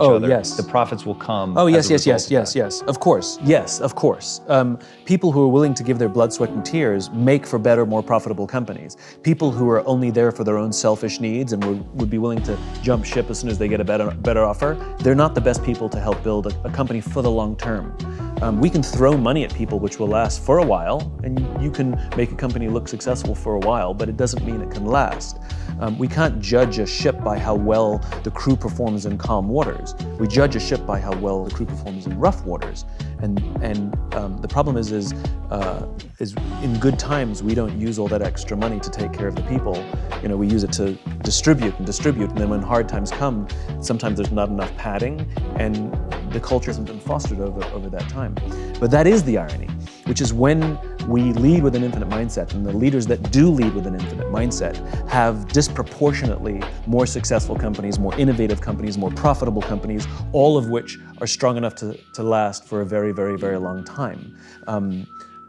Oh, other. yes. The profits will come. Oh, as yes, a yes, result yes, of yes, that. yes. Of course. Yes, of course. People who are willing to give their blood, sweat, and tears make for better, more profitable companies. People who are only there for their own selfish needs and would be willing to jump ship as soon as they get a better offer, they're not the best people to help build a company for the long term. We can throw money at people which will last for a while, and you can make a company look successful for a while, but it doesn't mean it can last. We can't judge a ship by how well the crew performs in calm waters. We judge a ship by how well the crew performs in rough waters. And the problem is in good times we don't use all that extra money to take care of the people. You know, we use it to distribute, and then when hard times come, sometimes there's not enough padding, and the culture hasn't been fostered over that time. But that is the irony, which is when we lead with an infinite mindset, and the leaders that do lead with an infinite mindset have disproportionately more successful companies, more innovative companies, more profitable companies, all of which are strong enough to last for a very, very, very long time.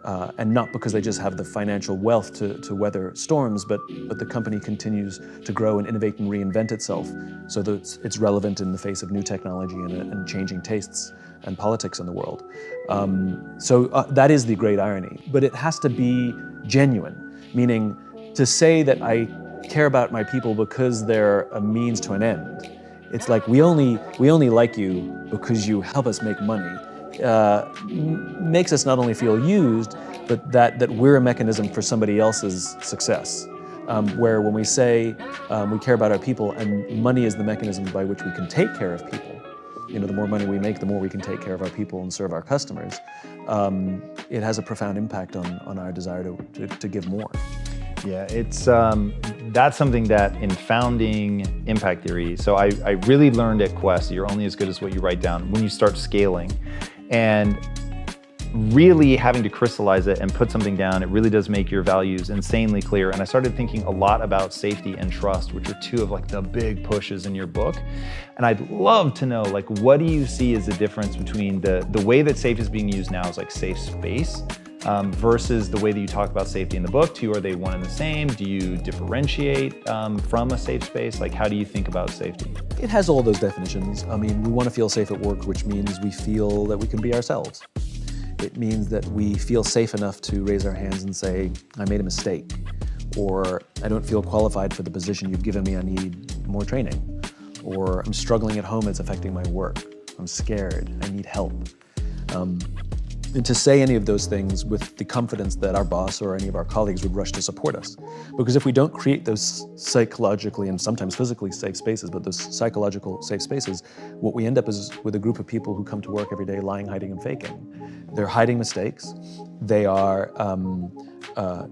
And not because they just have the financial wealth to weather storms, but the company continues to grow and innovate and reinvent itself so that it's relevant in the face of new technology and changing tastes and politics in the world. So that is the great irony, but it has to be genuine, meaning to say that I care about my people because they're a means to an end. It's like we only like you because you help us make money. Makes us not only feel used, but that we're a mechanism for somebody else's success. Where when we say we care about our people and money is the mechanism by which we can take care of people, you know, the more money we make, the more we can take care of our people and serve our customers. It has a profound impact on our desire to give more. Yeah, it's that's something that in founding impact theory, so I really learned at Quest, you're only as good as what you write down when you start scaling. And really having to crystallize it and put something down, it really does make your values insanely clear. And I started thinking a lot about safety and trust, which are two of like the big pushes in your book. And I'd love to know, like, what do you see as the difference between the way that safe is being used now as like safe space versus the way that you talk about safety in the book? Are they one and the same? Do you differentiate from a safe space? Like, how do you think about safety? It has all those definitions. I mean, we want to feel safe at work, which means we feel that we can be ourselves. It means that we feel safe enough to raise our hands and say, I made a mistake, or I don't feel qualified for the position you've given me, I need more training, or I'm struggling at home, it's affecting my work, I'm scared, I need help. And to say any of those things with the confidence that our boss or any of our colleagues would rush to support us. Because if we don't create those psychologically and sometimes physically safe spaces, but those psychological safe spaces, what we end up is with a group of people who come to work every day lying, hiding, and faking. They're hiding mistakes. They are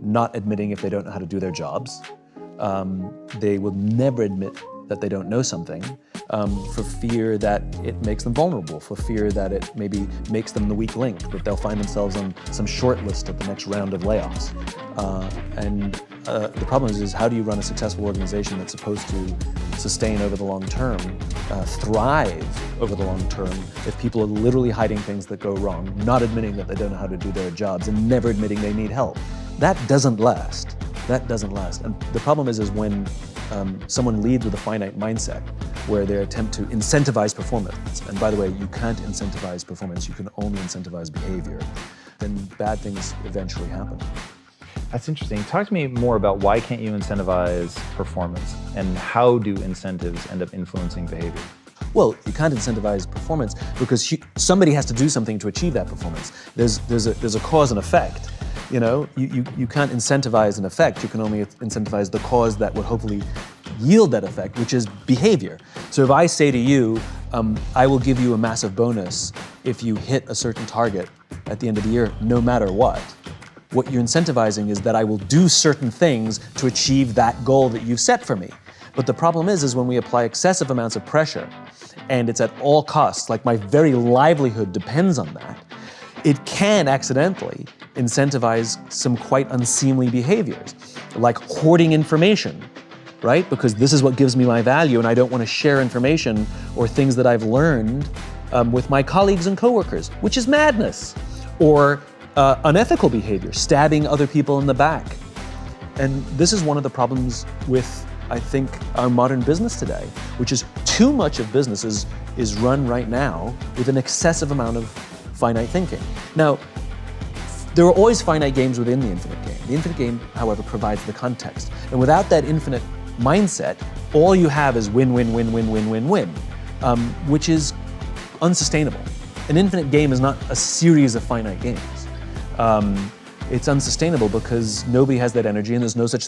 not admitting if they don't know how to do their jobs. They will never admit that they don't know something for fear that it makes them vulnerable, for fear that it maybe makes them the weak link, that they'll find themselves on some short list at the next round of layoffs. The problem is how do you run a successful organization that's supposed to sustain over the long term, thrive over the long term, if people are literally hiding things that go wrong, not admitting that they don't know how to do their jobs, and never admitting they need help. That doesn't last. That doesn't last. And the problem is when someone leads with a finite mindset where they attempt to incentivize performance, and by the way, you can't incentivize performance, you can only incentivize behavior, then bad things eventually happen. That's interesting. Talk to me more about why can't you incentivize performance, and how do incentives end up influencing behavior? Well, you can't incentivize performance because somebody has to do something to achieve that performance. There's a cause and effect. You know, you can't incentivize an effect, you can only incentivize the cause that would hopefully yield that effect, which is behavior. So if I say to you, I will give you a massive bonus if you hit a certain target at the end of the year, no matter what you're incentivizing is that I will do certain things to achieve that goal that you've set for me. But the problem is when we apply excessive amounts of pressure, and it's at all costs, like my very livelihood depends on that, it can accidentally incentivize some quite unseemly behaviors, like hoarding information, right? Because this is what gives me my value and I don't want to share information or things that I've learned with my colleagues and coworkers, which is madness. Or unethical behavior, stabbing other people in the back. And this is one of the problems with, I think, our modern business today, which is too much of business is run right now with an excessive amount of finite thinking. Now, there are always finite games within the infinite game. The infinite game, however, provides the context. And without that infinite mindset, all you have is win, win, win, win, win, win, win, which is unsustainable. An infinite game is not a series of finite games. It's unsustainable because nobody has that energy and there's no such thing